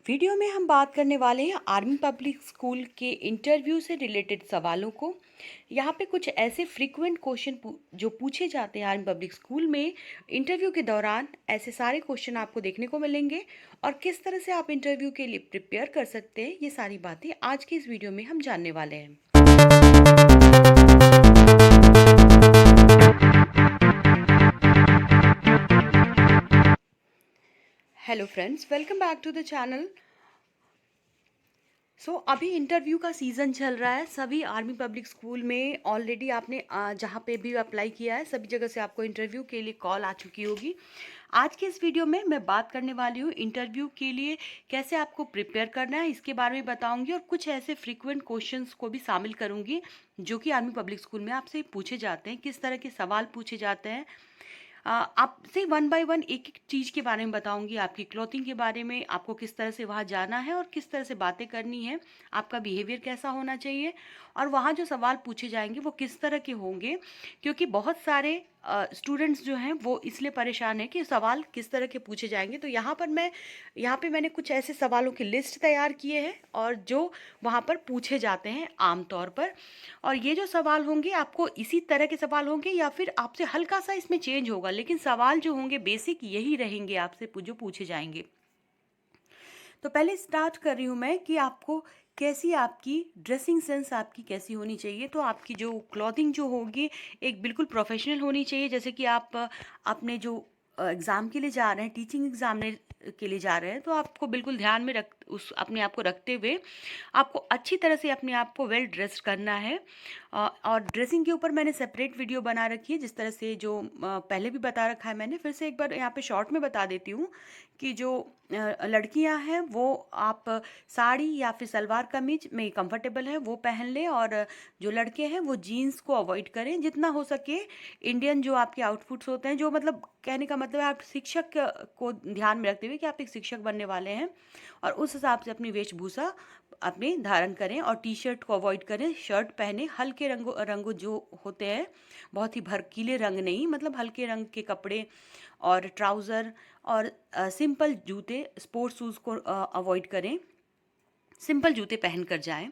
Video में हम बात करने वाले हैं आर्मी पब्लिक स्कूल के इंटरव्यू से रिलेटेड सवालों को। यहाँ पे कुछ ऐसे फ्रीक्वेंट क्वेश्चन जो पूछे जाते हैं आर्मी पब्लिक स्कूल में इंटरव्यू के दौरान, ऐसे सारे क्वेश्चन आपको देखने को मिलेंगे और किस तरह से आप इंटरव्यू के लिए प्रिपेयर कर सकते हैं, ये सारी बातें आज की इस वीडियो में हम जानने वाले हैं। Hello friends, welcome back to the channel. अभी इंटरव्यू का सीज़न चल रहा है। सभी आर्मी पब्लिक स्कूल में ऑलरेडी आपने जहाँ पे भी अप्लाई किया है सभी जगह से आपको इंटरव्यू के लिए कॉल आ चुकी होगी। आज के इस वीडियो में मैं बात करने वाली हूँ इंटरव्यू के लिए कैसे आपको प्रिपेयर करना है, इसके बारे में बताऊंगी और कुछ ऐसे फ्रीक्वेंट क्वेश्चंस को भी शामिल करूंगी जो कि आर्मी पब्लिक स्कूल में आपसे पूछे जाते हैं, किस तरह के सवाल पूछे जाते हैं। आपसे वन बाय वन एक एक चीज़ के बारे में बताऊंगी, आपकी क्लॉथिंग के बारे में, आपको किस तरह से वहाँ जाना है और किस तरह से बातें करनी है, आपका बिहेवियर कैसा होना चाहिए और वहाँ जो सवाल पूछे जाएंगे वो किस तरह के होंगे। क्योंकि बहुत सारे स्टूडेंट्स जो हैं वो इसलिए परेशान हैं कि सवाल किस तरह के पूछे जाएंगे। तो यहाँ पे मैंने कुछ ऐसे सवालों की लिस्ट तैयार किए हैं और जो वहाँ पर पूछे जाते हैं आम तौर पर। और ये जो सवाल होंगे आपको इसी तरह के सवाल होंगे या फिर आपसे हल्का सा इसमें चेंज होगा, लेकिन सवाल जो होंगे बेसिक यही रहेंगे आपसे जो पूछे जाएंगे। तो पहले स्टार्ट कर रही हूँ मैं कि आपको कैसी आपकी ड्रेसिंग सेंस आपकी कैसी होनी चाहिए। तो आपकी जो क्लॉथिंग जो होगी एक बिल्कुल प्रोफेशनल होनी चाहिए। जैसे कि आप अपने जो एग्ज़ाम के लिए जा रहे हैं, टीचिंग एग्ज़ाम के लिए जा रहे हैं, तो आपको बिल्कुल ध्यान में रख उस अपने आप को रखते हुए आपको अच्छी तरह से अपने आप को वेल ड्रेस्ड करना है। और ड्रेसिंग के ऊपर मैंने सेपरेट वीडियो बना रखी है, जिस तरह से जो पहले भी बता रखा है मैंने, फिर से एक बार यहाँ पे शॉर्ट में बता देती हूँ कि जो लड़कियां हैं वो आप साड़ी या फिर सलवार कमीज में कंफर्टेबल है वो पहन लें, और जो लड़के हैं वो जीन्स को अवॉइड करें जितना हो सके। इंडियन जो आपके आउटफिट्स होते हैं, जो मतलब कहने का मतलब है आप शिक्षक को ध्यान में रखते हुए कि आप एक शिक्षक बनने वाले हैं, और उस हिसाब से अपनी वेशभूषा अपने धारण करें और टी शर्ट को अवॉइड करें। शर्ट पहने हल्के रंगों जो होते हैं, बहुत ही भड़कीले रंग नहीं, मतलब हल्के रंग के कपड़े और ट्राउज़र और सिंपल जूते, स्पोर्ट्स शूज़ को अवॉइड करें, सिंपल जूते पहन कर जाएं।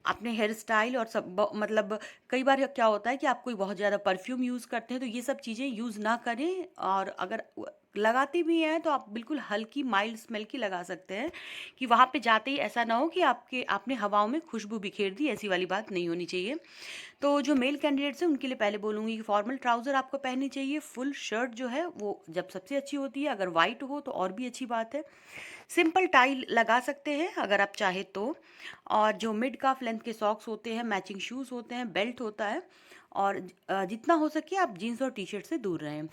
अपने हेयर स्टाइल और मतलब कई बार क्या होता है कि आप कोई बहुत ज़्यादा परफ्यूम यूज़ करते हैं, तो ये सब चीज़ें यूज़ ना करें। और अगर लगाते भी हैं तो आप बिल्कुल हल्की माइल्ड स्मेल की लगा सकते हैं, कि वहाँ पे जाते ही ऐसा ना हो कि आपने हवाओं में खुशबू बिखेर दी, ऐसी वाली बात नहीं होनी चाहिए। तो जो मेल कैंडिडेट्स हैं उनके लिए पहले बोलूँगी कि फॉर्मल ट्राउज़र आपको पहननी चाहिए। फुल शर्ट जो है वो जब सबसे अच्छी होती है, अगर वाइट हो तो और भी अच्छी बात है। सिंपल टाई लगा सकते हैं अगर आप चाहे तो। और जो मिड काफ लेंथ के सॉक्स होते हैं, मैचिंग शूज़ होते हैं, बेल्ट होता है, और जितना हो सके आप जीन्स और टी शर्ट से दूर रहें।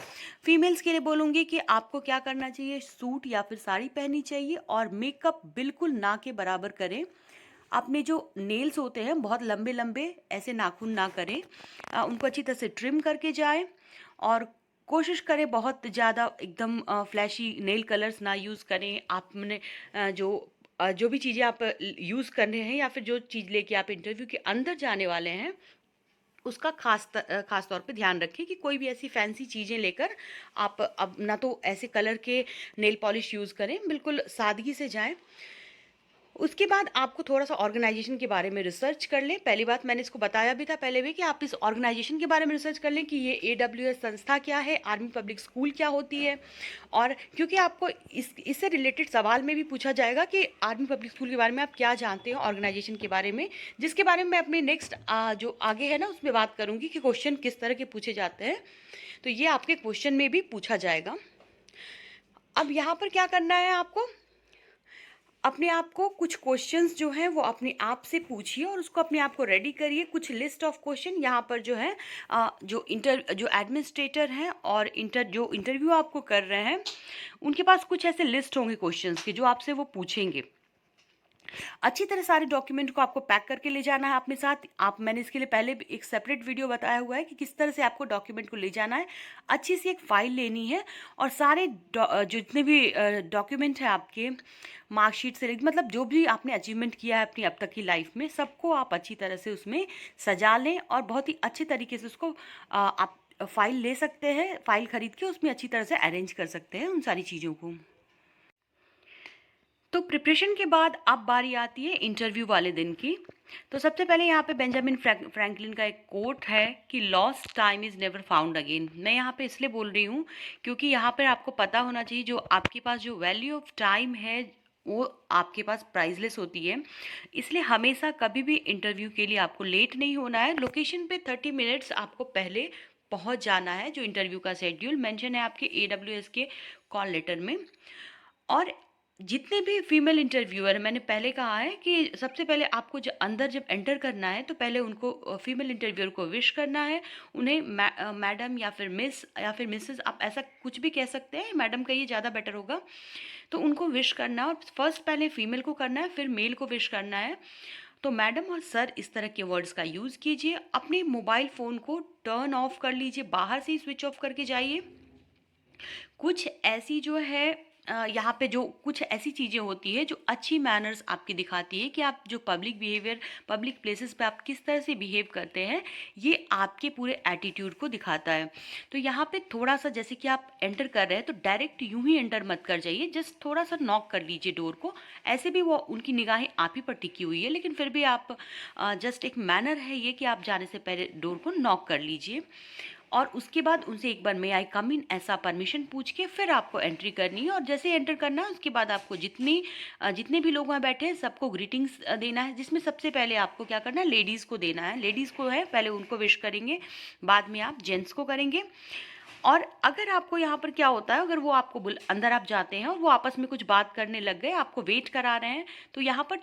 फीमेल्स के लिए बोलूँगी कि आपको क्या करना चाहिए, सूट या फिर साड़ी पहननी चाहिए और मेकअप बिल्कुल ना के बराबर करें। अपने जो नेल्स होते हैं बहुत लंबे लंबे ऐसे नाखून ना करें, उनको अच्छी तरह से ट्रिम करके जाएं। और कोशिश करें बहुत ज़्यादा एकदम फ्लैशी नेल कलर्स ना यूज़ करें। आपने जो भी चीज़ें आप यूज़ कर रहे हैं या फिर जो चीज़ लेके आप इंटरव्यू के अंदर जाने वाले हैं, उसका खास तौर पे ध्यान रखें कि कोई भी ऐसी फैंसी चीज़ें लेकर आप अब ना तो ऐसे कलर के नेल पॉलिश यूज़ करें, बिल्कुल सादगी से जाएं। उसके बाद आपको थोड़ा-सा ऑर्गेनाइजेशन के बारे में रिसर्च कर लें। पहली बात मैंने इसको बताया भी था पहले भी कि आप इस ऑर्गेनाइजेशन के बारे में रिसर्च कर लें कि ये एडब्ल्यूएस संस्था क्या है, आर्मी पब्लिक स्कूल क्या होती है। और क्योंकि आपको इससे रिलेटेड सवाल में भी पूछा जाएगा कि आर्मी पब्लिक स्कूल के बारे में आप क्या जानते हो, ऑर्गेनाइजेशन के बारे में, जिसके बारे में मैं अपने नेक्स्ट जो आगे है ना उसमें बात करूँगी कि क्वेश्चन किस तरह के पूछे जाते हैं। तो ये आपके क्वेश्चन में भी पूछा जाएगा। अब यहाँ पर क्या करना है, आपको अपने आप को कुछ क्वेश्चंस जो हैं वो अपने आप से पूछिए और उसको अपने आप को रेडी करिए। कुछ लिस्ट ऑफ क्वेश्चन यहाँ पर जो है, जो एडमिनिस्ट्रेटर हैं और जो इंटरव्यू आपको कर रहे हैं उनके पास कुछ ऐसे लिस्ट होंगे क्वेश्चंस के जो आपसे वो पूछेंगे। अच्छी तरह सारे डॉक्यूमेंट को आपको पैक करके ले जाना है अपने साथ। मैंने इसके लिए पहले भी एक सेपरेट वीडियो बताया हुआ है कि किस तरह से आपको डॉक्यूमेंट को ले जाना है। अच्छी सी एक फाइल लेनी है और सारे जितने भी डॉक्यूमेंट हैं आपके, मार्कशीट से मतलब जो भी आपने अचीवमेंट किया है अपनी अब तक की लाइफ में, सबको आप अच्छी तरह से उसमें सजा लें और बहुत ही अच्छे तरीके से उसको आप फाइल ले सकते हैं। फाइल खरीद के उसमें अच्छी तरह से अरेंज कर सकते हैं उन सारी चीज़ों को। तो प्रिपरेशन के बाद अब बारी आती है इंटरव्यू वाले दिन की। तो सबसे पहले यहाँ पे बेंजामिन फ्रैंकलिन का एक कोट है कि lost time is never found again. मैं यहाँ पे इसलिए बोल रही हूँ क्योंकि यहाँ पर आपको पता होना चाहिए जो आपके पास जो वैल्यू ऑफ टाइम है वो आपके पास प्राइसलेस होती है। इसलिए हमेशा कभी भी इंटरव्यू के लिए आपको लेट नहीं होना है। लोकेशन पे 30 मिनट्स आपको पहले पहुँच जाना है। जो इंटरव्यू का शेड्यूल मेंशन है आपके AWS के कॉल लेटर में। और जितने भी फीमेल इंटरव्यूअर, मैंने पहले कहा है कि सबसे पहले आपको जब अंदर जब एंटर करना है तो पहले उनको फीमेल इंटरव्यूअर को विश करना है। उन्हें मैडम या फिर मिस या फिर मिसेस, आप ऐसा कुछ भी कह सकते हैं, मैडम कहिए ज़्यादा बेटर होगा। तो उनको विश करना है और फर्स्ट पहले फीमेल को करना है, फिर मेल को विश करना है। तो मैडम और सर इस तरह के वर्ड्स का यूज़ कीजिए। अपने मोबाइल फ़ोन को टर्न ऑफ कर लीजिए, बाहर से ही स्विच ऑफ करके जाइए। कुछ ऐसी जो है यहाँ पे जो कुछ ऐसी चीज़ें होती है जो अच्छी मैनर्स आपकी दिखाती है कि आप जो पब्लिक बिहेवियर, पब्लिक प्लेसेस पे आप किस तरह से बिहेव करते हैं, ये आपके पूरे एटीट्यूड को दिखाता है। तो यहाँ पे थोड़ा सा, जैसे कि आप एंटर कर रहे हैं तो डायरेक्ट यूं ही एंटर मत कर जाइए, जस्ट थोड़ा सा नॉक कर लीजिए डोर को। ऐसे भी वो उनकी निगाहें आप ही पर टिकी हुई है, लेकिन फिर भी आप जस्ट एक मैनर है ये कि आप जाने से पहले डोर को नॉक कर लीजिए। और उसके बाद उनसे एक बार मे आई कम इन ऐसा परमिशन पूछ के फिर आपको एंट्री करनी है। और जैसे एंटर करना है उसके बाद आपको जितने भी लोग वहाँ बैठे हैं सबको ग्रीटिंग्स देना है, जिसमें सबसे पहले आपको क्या करना है, लेडीज़ को देना है। लेडीज़ को है पहले उनको विश करेंगे, बाद में आप जेंट्स को करेंगे। और अगर आपको यहाँ पर क्या होता है, अगर वो आपको अंदर आप जाते हैं और वो आपस में कुछ बात करने लग गए, आपको वेट करा रहे हैं, तो यहाँ पर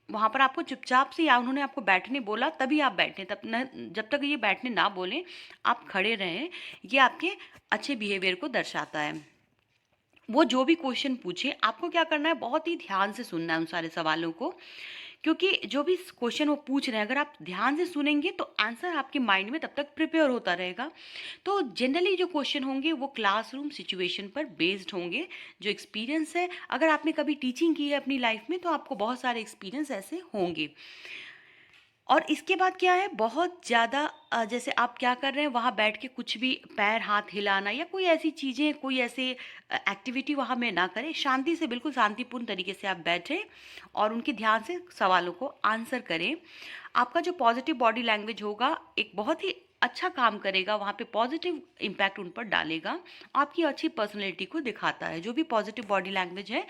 वहाँ पर आपको चुपचाप से, या उन्होंने आपको बैठने बोला तभी आप बैठें, तब न, जब तक ये बैठने ना बोलें आप खड़े रहें। ये आपके अच्छे बिहेवियर को दर्शाता है। वो जो भी क्वेश्चन पूछे आपको क्या करना है, बहुत ही ध्यान से सुनना है उन सारे सवालों को, क्योंकि जो भी क्वेश्चन वो पूछ रहे हैं अगर आप ध्यान से सुनेंगे तो आंसर आपके माइंड में तब तक प्रिपेयर होता रहेगा। तो जनरली जो क्वेश्चन होंगे वो क्लासरूम सिचुएशन पर बेस्ड होंगे। जो एक्सपीरियंस है, अगर आपने कभी टीचिंग की है अपनी लाइफ में तो आपको बहुत सारे एक्सपीरियंस ऐसे होंगे। और इसके बाद क्या है, बहुत ज़्यादा जैसे आप क्या कर रहे हैं वहाँ बैठ के कुछ भी पैर हाथ हिलाना या कोई ऐसी चीज़ें, कोई ऐसे एक्टिविटी वहाँ में ना करें। शांति से, बिल्कुल शांतिपूर्ण तरीके से आप बैठें और उनके ध्यान से सवालों को आंसर करें। आपका जो पॉजिटिव बॉडी लैंग्वेज होगा एक बहुत ही अच्छा काम करेगा, वहाँ पे पॉजिटिव इम्पैक्ट उन पर डालेगा, आपकी अच्छी पर्सनैलिटी को दिखाता है। जो भी पॉजिटिव बॉडी लैंग्वेज है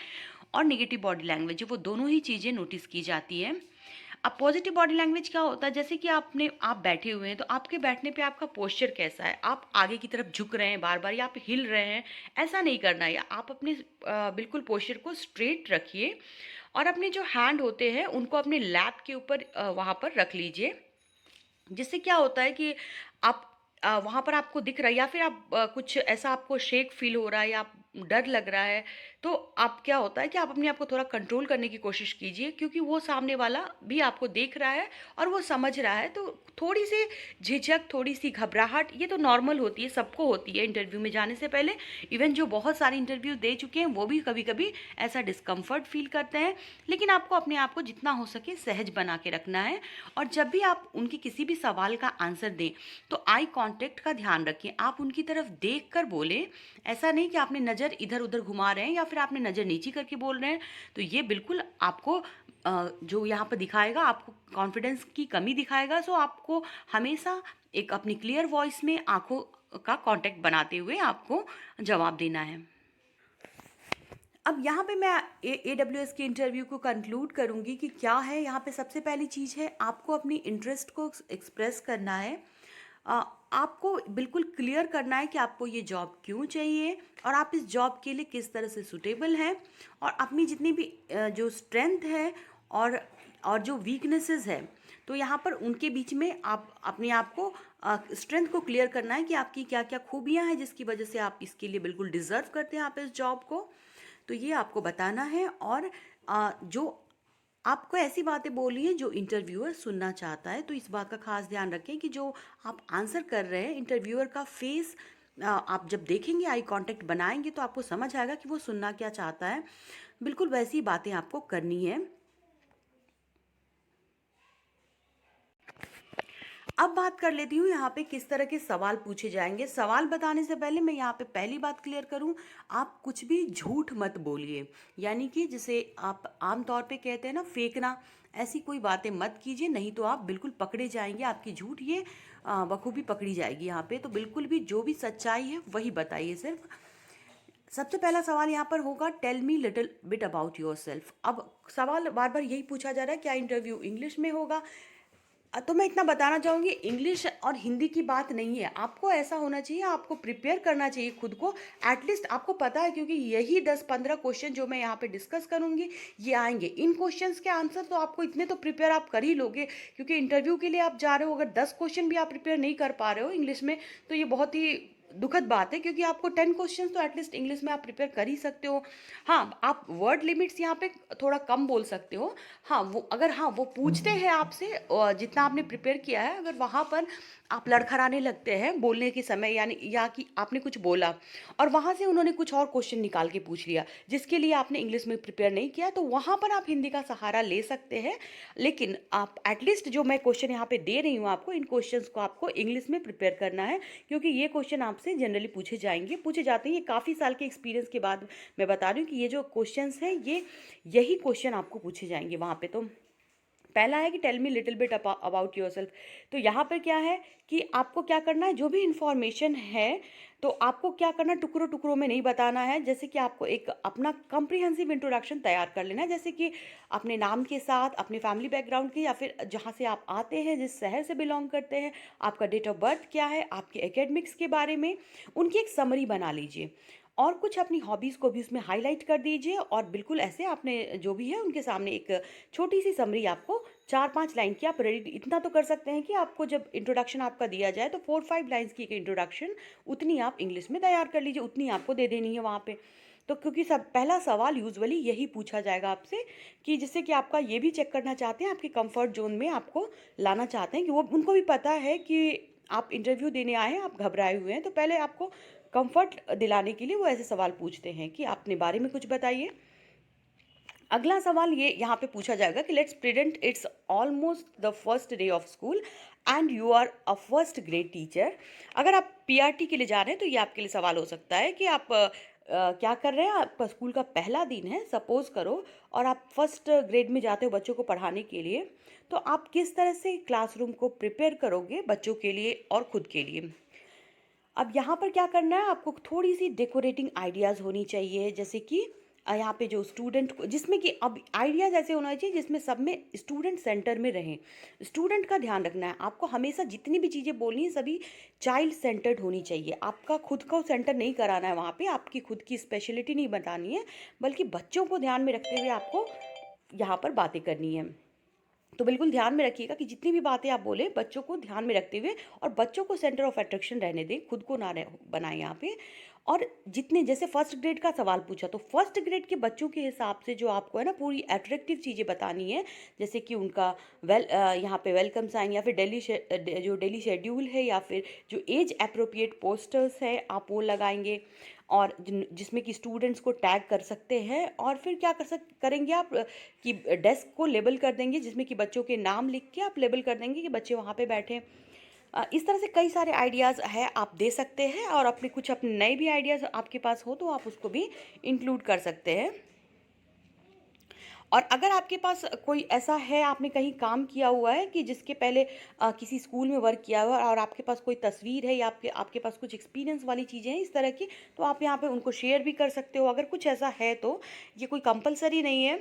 और नेगेटिव बॉडी लैंग्वेज है वो दोनों ही चीज़ें नोटिस की जाती है। अब पॉजिटिव बॉडी लैंग्वेज क्या होता है, जैसे कि आप बैठे हुए हैं तो आपके बैठने पे आपका पोस्चर कैसा है, आप आगे की तरफ झुक रहे हैं बार बार या आप हिल रहे हैं, ऐसा नहीं करना है। आप अपने बिल्कुल पोस्चर को स्ट्रेट रखिए और अपने जो हैंड होते हैं उनको अपने लैप के ऊपर वहाँ पर रख लीजिए। जिससे क्या होता है कि आप वहाँ पर आपको दिख रहा है या फिर आप कुछ ऐसा आपको शेक फील हो रहा है या आप डर लग रहा है, तो आप क्या होता है कि आप अपने आप को थोड़ा कंट्रोल करने की कोशिश कीजिए, क्योंकि वो सामने वाला भी आपको देख रहा है और वो समझ रहा है। तो थोड़ी सी झिझक, थोड़ी सी घबराहट ये तो नॉर्मल होती है, सबको होती है इंटरव्यू में जाने से पहले। इवन जो बहुत सारे इंटरव्यू दे चुके हैं वो भी कभी कभी ऐसा डिस्कम्फर्ट फील करते हैं, लेकिन आपको अपने आप को जितना हो सके सहज बना के रखना है। और जब भी आप उनके किसी भी सवाल का आंसर दें तो आई कांटेक्ट का ध्यान रखें, आप उनकी तरफ देख कर बोलें। ऐसा नहीं कि आपने नज़र इधर उधर घुमा रहे हैं या फिर आपने नज़र नीची करके बोल रहे हैं, तो ये बिल्कुल आपको जो यहाँ पर दिखाएगा, आपको कॉन्फिडेंस की कमी दिखाएगा। सो आपको हमेशा एक अपनी क्लियर वॉइस में आंखों का कांटेक्ट बनाते हुए आपको जवाब देना है। अब यहाँ पे मैं AWS के इंटरव्यू को कंक्लूड करूँगी कि क्या है यहाँ पे। सबसे पहली चीज़ है आपको अपनी इंटरेस्ट को एक्सप्रेस करना है। आपको बिल्कुल क्लियर करना है कि आपको ये जॉब क्यों चाहिए और आप इस जॉब के लिए किस तरह से सूटेबल हैं, और अपनी जितनी भी जो स्ट्रेंथ है और जो वीकनेसेस है, तो यहाँ पर उनके बीच में आप अपने आप को स्ट्रेंथ को क्लियर करना है कि आपकी क्या क्या खूबियाँ हैं जिसकी वजह से आप इसके लिए बिल्कुल डिज़र्व करते हैं आप इस जॉब को। तो ये आपको बताना है। और जो आपको ऐसी बातें बोलनी है जो इंटरव्यूअर सुनना चाहता है। तो इस बात का खास ध्यान रखें कि जो आप आंसर कर रहे हैं, इंटरव्यूअर का फेस आप जब देखेंगे, आई कांटेक्ट बनाएंगे, तो आपको समझ आएगा कि वो सुनना क्या चाहता है। बिल्कुल वैसी बातें आपको करनी है। अब बात कर लेती हूँ यहाँ पे किस तरह के सवाल पूछे जाएंगे। सवाल बताने से पहले मैं यहाँ पे पहली बात क्लियर करूँ, आप कुछ भी झूठ मत बोलिए। यानी कि जिसे आप आम तौर पे कहते हैं ना, फेंकना, ऐसी कोई बातें मत कीजिए, नहीं तो आप बिल्कुल पकड़े जाएंगे। आपकी झूठ ये बखूबी पकड़ी जाएगी यहाँ पे। तो बिल्कुल भी जो भी सच्चाई है वही बताइए सिर्फ। सबसे पहला सवाल यहाँ पर होगा, tell me little bit about yourself. अब सवाल बार बार यही पूछा जा रहा है, क्या इंटरव्यू इंग्लिश में होगा? तो मैं इतना बताना चाहूँगी, इंग्लिश और हिंदी की बात नहीं है। आपको ऐसा होना चाहिए, आपको प्रिपेयर करना चाहिए खुद को। एटलीस्ट आपको पता है, क्योंकि यही 10-15 क्वेश्चन जो मैं यहाँ पे डिस्कस करूँगी ये आएंगे। इन क्वेश्चंस के आंसर तो आपको इतने तो प्रिपेयर आप कर ही लोगे, क्योंकि इंटरव्यू के लिए आप जा रहे हो। अगर 10 क्वेश्चन भी आप प्रिपेयर नहीं कर पा रहे हो इंग्लिश में, तो ये बहुत ही दुखद बात है, क्योंकि आपको 10 क्वेश्चंस तो एटलीस्ट इंग्लिश में आप प्रिपेयर कर ही सकते हो। हाँ, आप वर्ड लिमिट्स यहाँ पे थोड़ा कम बोल सकते हो। हाँ, वो पूछते हैं आपसे जितना आपने प्रिपेयर किया है, अगर वहाँ पर आप लड़खड़ाने लगते हैं बोलने के समय, यानी या कि आपने कुछ बोला और वहाँ से उन्होंने कुछ और क्वेश्चन निकाल के पूछ लिया जिसके लिए आपने इंग्लिश में प्रिपेयर नहीं किया, तो वहाँ पर आप हिंदी का सहारा ले सकते हैं। लेकिन आप एटलीस्ट जो मैं क्वेश्चन यहाँ पे दे रही हूँ आपको, इन क्वेश्चंस को आपको इंग्लिश में प्रिपेयर करना है, क्योंकि ये क्वेश्चन आपसे जनरली पूछे जाते हैं। ये काफ़ी साल के एक्सपीरियंस के बाद मैं बता रही हूँ कि ये जो क्वेश्चंस हैं ये यही क्वेश्चन आपको पूछे जाएंगे वहाँ पे। तो पहला है कि tell me little bit about yourself. तो यहाँ पर क्या है कि आपको क्या करना है, जो भी इंफॉर्मेशन है तो आपको क्या करना है, टुकड़ों टुकड़ों में नहीं बताना है। जैसे कि आपको एक अपना कॉम्प्रिहेंसिव इंट्रोडक्शन तैयार कर लेना है, जैसे कि अपने नाम के साथ, अपने फैमिली बैकग्राउंड के, या फिर जहाँ से आप आते हैं, जिस शहर से बिलोंग करते हैं, आपका डेट ऑफ बर्थ क्या है, आपके एकेडमिक्स के बारे में उनकी एक समरी बना लीजिए। और कुछ अपनी हॉबीज़ को भी उसमें हाईलाइट कर दीजिए, और बिल्कुल ऐसे आपने जो भी है उनके सामने एक छोटी सी समरी, आपको 4-5 लाइन की आप रेडी इतना तो कर सकते हैं कि आपको जब इंट्रोडक्शन आपका दिया जाए तो 4-5 लाइन्स की एक इंट्रोडक्शन उतनी आप इंग्लिश में तैयार कर लीजिए, उतनी आपको दे देनी है वहाँ पे। तो क्योंकि सब पहला सवाल यूजुअली यही पूछा जाएगा आपसे, कि जिससे कि आपका ये भी चेक करना चाहते हैं, आपके कंफर्ट जोन में आपको लाना चाहते हैं, कि वो उनको भी पता है कि आप इंटरव्यू देने आए हैं, आप घबराए हुए हैं, तो पहले आपको कंफर्ट दिलाने के लिए वो ऐसे सवाल पूछते हैं कि अपने बारे में कुछ बताइए। अगला सवाल ये यहाँ पे पूछा जाएगा कि let's present it's almost the first day of school and you are a first grade teacher. अगर आप पीआरटी के लिए जा रहे हैं तो ये आपके लिए सवाल हो सकता है कि आप क्या कर रहे हैं, आपका स्कूल का पहला दिन है सपोज करो, और आप फर्स्ट ग्रेड में जाते हो बच्चों को पढ़ाने के लिए। तो आप किस तरह से क्लासरूम को प्रिपेयर करोगे बच्चों के लिए और खुद के लिए। अब यहाँ पर क्या करना है, आपको थोड़ी सी डेकोरेटिंग आइडियाज़ होनी चाहिए, जैसे कि यहाँ पे जो स्टूडेंट को, जिसमें कि अब आइडियाज़ ऐसे होना चाहिए जिसमें सब में स्टूडेंट सेंटर में रहें। स्टूडेंट का ध्यान रखना है आपको हमेशा, जितनी भी चीज़ें बोलनी है सभी चाइल्ड सेंटर्ड होनी चाहिए। आपका खुद को सेंटर नहीं कराना है वहाँ पे, आपकी खुद की स्पेशलिटी नहीं बतानी है, बल्कि बच्चों को ध्यान में रखते हुए आपको यहाँ पर बातें करनी है। तो बिल्कुल ध्यान में रखिएगा कि जितनी भी बातें आप बोले बच्चों को ध्यान में रखते हुए, और बच्चों को सेंटर ऑफ अट्रैक्शन रहने दें, खुद को ना बनाएं यहाँ पे। और जितने, जैसे फर्स्ट ग्रेड का सवाल पूछा, तो फर्स्ट ग्रेड के बच्चों के हिसाब से जो आपको है ना पूरी अट्रैक्टिव चीज़ें बतानी है, जैसे कि उनका यहाँ पे वेलकम साइन, या फिर जो डेली शेड्यूल है, या फिर जो एज अप्रोप्रिएट पोस्टर्स है आप वो लगाएंगे, और जिसमें कि स्टूडेंट्स को टैग कर सकते हैं। और फिर क्या करेंगे आप कि डेस्क को लेबल कर देंगे, जिसमें कि बच्चों के नाम लिख के आप लेबल कर देंगे कि बच्चे वहाँ पे बैठे। इस तरह से कई सारे आइडियाज़ है आप दे सकते हैं, और अपने नए भी आइडियाज़ आपके पास हो तो आप उसको भी इंक्लूड कर सकते हैं। और अगर आपके पास कोई ऐसा है, आपने कहीं काम किया हुआ है कि जिसके पहले किसी स्कूल में वर्क किया हुआ है, और आपके पास कोई तस्वीर है, या आपके आपके पास कुछ एक्सपीरियंस वाली चीज़ें हैं इस तरह की, तो आप यहाँ पे उनको शेयर भी कर सकते हो, अगर कुछ ऐसा है तो। ये कोई कंपलसरी नहीं है।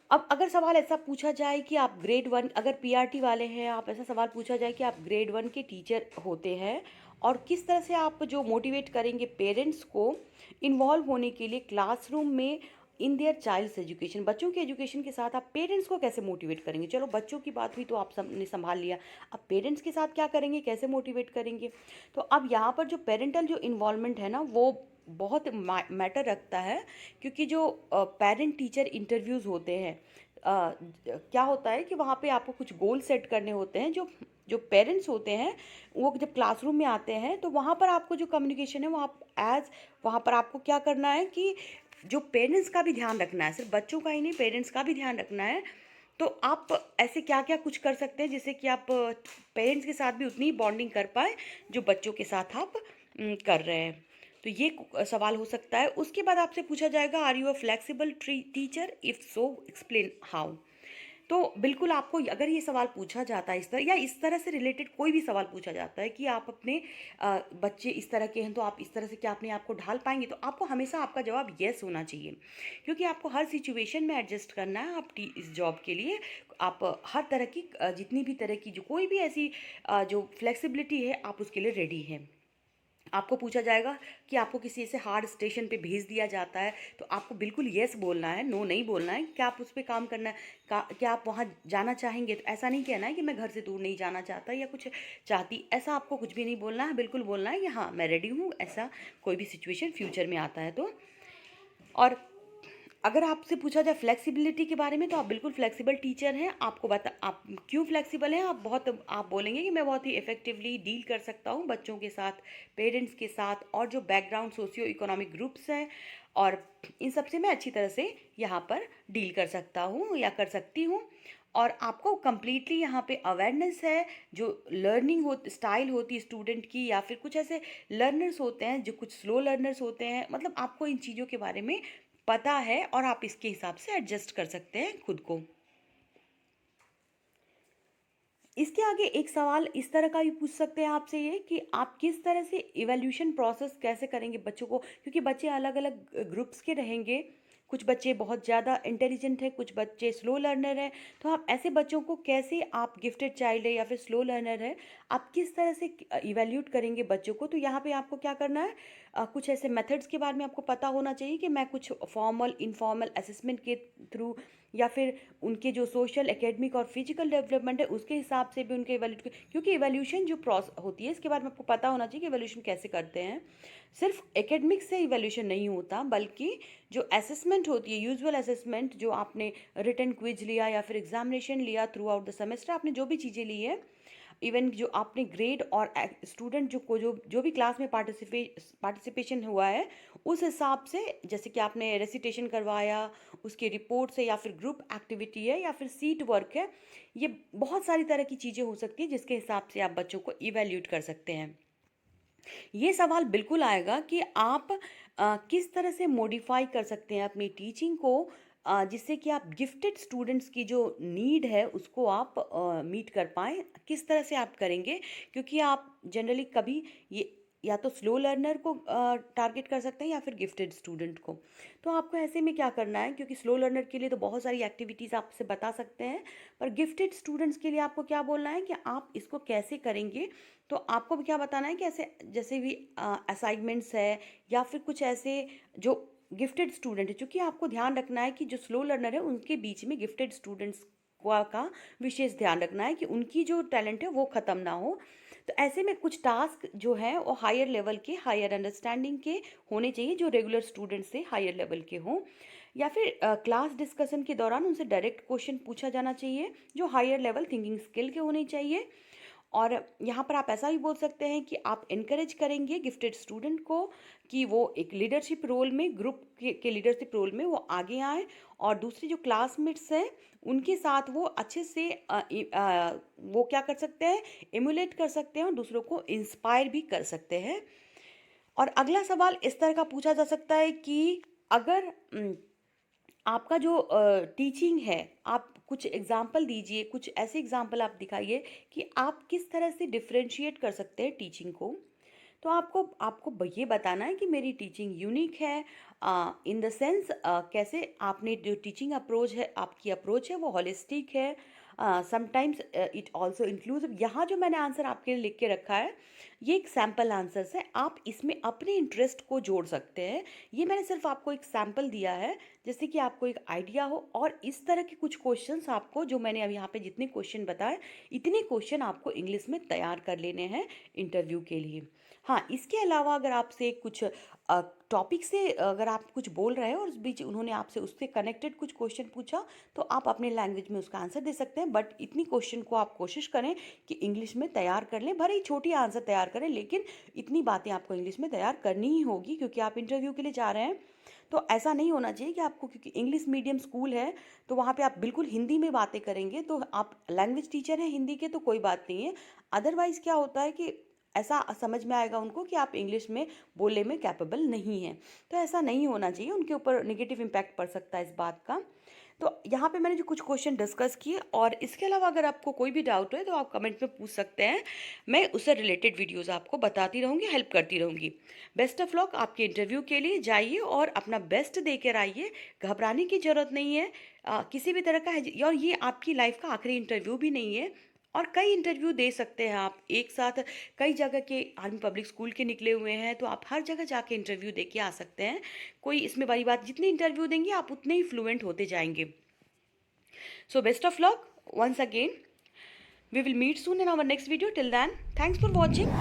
अब अगर सवाल ऐसा पूछा जाए कि आप ग्रेड 1, अगर पीआरटी वाले हैं, आप ऐसा सवाल पूछा जाए कि आप ग्रेड 1 के टीचर होते हैं, और किस तरह से आप जो मोटिवेट करेंगे पेरेंट्स को इन्वॉल्व होने के लिए क्लासरूम में इन देयर चाइल्ड्स एजुकेशन, बच्चों के एजुकेशन के साथ आप पेरेंट्स को कैसे मोटिवेट करेंगे। चलो बच्चों की बात हुई तो आप सबने संभाल लिया, अब पेरेंट्स के साथ क्या करेंगे, कैसे मोटिवेट करेंगे। तो अब यहाँ पर जो पेरेंटल जो इन्वॉल्वमेंट है ना, वो बहुत मैटर रखता है, क्योंकि जो पेरेंट टीचर इंटरव्यूज़ होते हैं, क्या होता है कि वहाँ पे आपको कुछ गोल सेट करने होते हैं। जो जो पेरेंट्स होते हैं वो जब क्लासरूम में आते हैं, तो वहाँ पर आपको जो कम्युनिकेशन है वो आप वहाँ पर आपको क्या करना है कि जो पेरेंट्स का भी ध्यान रखना है, सिर्फ बच्चों का ही नहीं पेरेंट्स का भी ध्यान रखना है, तो आप ऐसे क्या-क्या कुछ कर सकते हैं जिससे कि आप पेरेंट्स के साथ भी उतनी ही बॉन्डिंग कर पाएँ जो बच्चों के साथ आप कर रहे हैं। तो ये सवाल हो सकता है। उसके बाद आपसे पूछा जाएगा, are you a flexible teacher? If so explain how. तो बिल्कुल आपको अगर ये सवाल पूछा जाता है इस तरह, या इस तरह से रिलेटेड कोई भी सवाल पूछा जाता है कि आप अपने बच्चे इस तरह के हैं तो आप इस तरह से क्या अपने आप को ढाल पाएंगे, तो आपको हमेशा आपका जवाब येस होना चाहिए, क्योंकि आपको हर सिचुएशन में एडजस्ट करना है। आप इस जॉब के लिए आप हर तरह की जितनी भी तरह की जो कोई भी ऐसी जो फ्लेक्सिबिलिटी है आप उसके लिए रेडी हैं। आपको पूछा जाएगा कि आपको किसी ऐसे हार्ड स्टेशन पे भेज दिया जाता है तो आपको बिल्कुल येस बोलना है, नो नहीं बोलना है। क्या आप उस पे काम करना क्या आप वहाँ जाना चाहेंगे? तो ऐसा नहीं कहना है कि मैं घर से दूर नहीं जाना चाहता या कुछ चाहती, ऐसा आपको कुछ भी नहीं बोलना है। बिल्कुल बोलना है कि हाँ मैं रेडी हूँ, ऐसा कोई भी सिचुएशन फ्यूचर में आता है तो। और अगर आपसे पूछा जाए फ्लेक्सिबिलिटी के बारे में तो आप बिल्कुल फ्लेक्सिबल टीचर हैं। आपको बता आप क्यों फ्लेक्सिबल हैं? आप बोलेंगे कि मैं बहुत ही इफ़ेक्टिवली डील कर सकता हूँ बच्चों के साथ, पेरेंट्स के साथ, और जो बैकग्राउंड सोशियो इकोनॉमिक ग्रुप्स हैं, और इन सब से मैं अच्छी तरह से यहाँ पर डील कर सकता हूँ या कर सकती हूँ। और आपको कंप्लीटली यहाँ पे अवेयरनेस है, जो लर्निंग हो स्टाइल होती है स्टूडेंट की, या फिर कुछ ऐसे लर्नर्स होते हैं जो कुछ स्लो लर्नर्स होते हैं, मतलब आपको इन चीज़ों के बारे में पता है और आप इसके हिसाब से एडजस्ट कर सकते हैं खुद को। इसके आगे एक सवाल इस तरह का भी पूछ सकते हैं आपसे ये कि आप किस तरह से इवैल्यूएशन प्रोसेस कैसे करेंगे बच्चों को, क्योंकि बच्चे अलग अलग ग्रुप्स के रहेंगे। कुछ बच्चे बहुत ज़्यादा इंटेलिजेंट हैं, कुछ बच्चे स्लो लर्नर हैं। तो आप ऐसे बच्चों को कैसे, आप गिफ्टेड चाइल्ड है या फिर स्लो लर्नर है, आप किस तरह से इवैल्यूएट करेंगे बच्चों को? तो यहाँ पे आपको क्या करना है, कुछ ऐसे मेथड्स के बारे में आपको पता होना चाहिए कि मैं कुछ फॉर्मल इनफॉर्मल असेसमेंट के थ्रू, या फिर उनके जो सोशल एकेडमिक और फिजिकल डेवलपमेंट है उसके हिसाब से भी उनके इवैल्यूएट, क्योंकि इवैल्यूएशन जो प्रोसेस होती है इसके बारे में आपको पता होना चाहिए कि इवैल्यूएशन कैसे करते हैं। सिर्फ एकेडमिक से इवैल्यूएशन नहीं होता, बल्कि जो असेसमेंट होती है, यूजुअल असेसमेंट, जो आपने रिटन क्विज लिया या फिर एग्जामिनेशन लिया थ्रू आउट द सेमेस्टर, आपने जो भी चीज़ें ली है, इवन जो आपने ग्रेड और स्टूडेंट जो भी क्लास में पार्टिसिपेशन हुआ है उस हिसाब से, जैसे कि आपने रेसिटेशन करवाया उसके रिपोर्ट से, या फिर ग्रुप एक्टिविटी है, या फिर सीट वर्क है, ये बहुत सारी तरह की चीज़ें हो सकती हैं जिसके हिसाब से आप बच्चों को इवैल्यूएट कर सकते हैं। ये सवाल बिल्कुल आएगा कि आप किस तरह से मॉडिफाई कर सकते हैं अपनी टीचिंग को, जिससे कि आप गिफ्टेड स्टूडेंट्स की जो नीड है उसको आप मीट कर पाएँ। किस तरह से आप करेंगे? क्योंकि आप जनरली कभी ये या तो स्लो लर्नर को टारगेट कर सकते हैं या फिर गिफ्टेड स्टूडेंट को। तो आपको ऐसे में क्या करना है, क्योंकि स्लो लर्नर के लिए तो बहुत सारी एक्टिविटीज़ आपसे बता सकते हैं, पर गिफ्टेड स्टूडेंट्स के लिए आपको क्या बोलना है कि आप इसको कैसे करेंगे। तो आपको भी क्या बताना है कि ऐसे जैसे भी असाइनमेंट्स है, या फिर कुछ ऐसे जो गिफ्टेड स्टूडेंट है, चूँकि आपको ध्यान रखना है कि जो स्लो लर्नर है उनके बीच में गिफ्टेड स्टूडेंट्स का विशेष ध्यान रखना है कि उनकी जो टैलेंट है वो ख़त्म ना हो। तो ऐसे में कुछ टास्क जो हैं वो हायर लेवल के, हायर अंडरस्टैंडिंग के होने चाहिए, जो रेगुलर स्टूडेंट से हायर लेवल के हों, या फिर क्लास डिस्कशन के दौरान उनसे डायरेक्ट क्वेश्चन पूछा जाना चाहिए जो हायर लेवल थिंकिंग स्किल के होने चाहिए। और यहाँ पर आप ऐसा भी बोल सकते हैं कि आप इनकरेज करेंगे गिफ्टेड स्टूडेंट को कि वो एक लीडरशिप रोल में, ग्रुप के लीडरशिप रोल में वो आगे आए, और दूसरी जो क्लासमेट्स हैं उनके साथ वो अच्छे से वो क्या कर सकते हैं, एमुलेट कर सकते हैं और दूसरों को इंस्पायर भी कर सकते हैं। और अगला सवाल इस तरह का पूछा जा सकता है कि अगर आपका जो टीचिंग है, आप कुछ एग्जाम्पल दीजिए, कुछ ऐसे एग्जाम्पल आप दिखाइए कि आप किस तरह से डिफरेंशिएट कर सकते हैं टीचिंग को। तो आपको आपको ये बताना है कि मेरी टीचिंग यूनिक है, इन द सेंस कैसे आपने जो टीचिंग अप्रोच है, आपकी अप्रोच है वो हॉलिस्टिक है, समटाइम्स इट आल्सो इंक्लूसिव। यहाँ जो मैंने आंसर आपके लिए लिख के रखा है ये एक सैम्पल आंसर्स है, आप इसमें अपने इंटरेस्ट को जोड़ सकते हैं। ये मैंने सिर्फ आपको एक सैम्पल दिया है जिससे कि आपको एक आइडिया हो, और इस तरह के कुछ क्वेश्चंस आपको, जो मैंने अब यहाँ पे जितने क्वेश्चन बताए, इतने क्वेश्चन आपको इंग्लिश में तैयार कर लेने हैं इंटरव्यू के लिए। हाँ, इसके अलावा अगर आपसे कुछ टॉपिक से अगर आप कुछ बोल रहे हैं और उस बीच उन्होंने आपसे उससे कनेक्टेड कुछ क्वेश्चन पूछा, तो आप अपने लैंग्वेज में उसका आंसर दे सकते हैं, बट इतनी क्वेश्चन को आप कोशिश करें कि इंग्लिश में तैयार कर लें। भले ही छोटी आंसर तैयार करें, लेकिन इतनी बातें आपको इंग्लिश में तैयार करनी ही होगी क्योंकि आप इंटरव्यू के लिए जा रहे हैं। तो ऐसा नहीं होना चाहिए कि आपको, क्योंकि इंग्लिश मीडियम स्कूल है तो वहाँ पे आप बिल्कुल हिंदी में बातें करेंगे, तो आप लैंग्वेज टीचर हैं हिंदी के तो कोई बात नहीं है। अदरवाइज़ क्या होता है कि ऐसा समझ में आएगा उनको कि आप इंग्लिश में बोलने में कैपेबल नहीं हैं। तो ऐसा नहीं होना चाहिए, उनके ऊपर नेगेटिव इम्पैक्ट पड़ सकता है इस बात का। तो यहाँ पे मैंने जो कुछ क्वेश्चन डिस्कस किए, और इसके अलावा अगर आपको कोई भी डाउट है तो आप कमेंट में पूछ सकते हैं। मैं उससे रिलेटेड वीडियोस आपको बताती रहूँगी, हेल्प करती रहूँगी। बेस्ट ऑफ लक आपके इंटरव्यू के लिए, जाइए और अपना बेस्ट दे कर आइए। घबराने की ज़रूरत नहीं है, किसी भी तरह का है, और ये आपकी लाइफ का आखिरी इंटरव्यू भी नहीं है। और कई इंटरव्यू दे सकते हैं आप एक साथ, कई जगह के आर्मी पब्लिक स्कूल के निकले हुए हैं, तो आप हर जगह जाके इंटरव्यू दे के आ सकते हैं। कोई इसमें बड़ी बात, जितने इंटरव्यू देंगे आप उतने ही फ्लुएंट होते जाएंगे। So best of luck once again. We will meet soon in our next video. Till then, thanks for watching.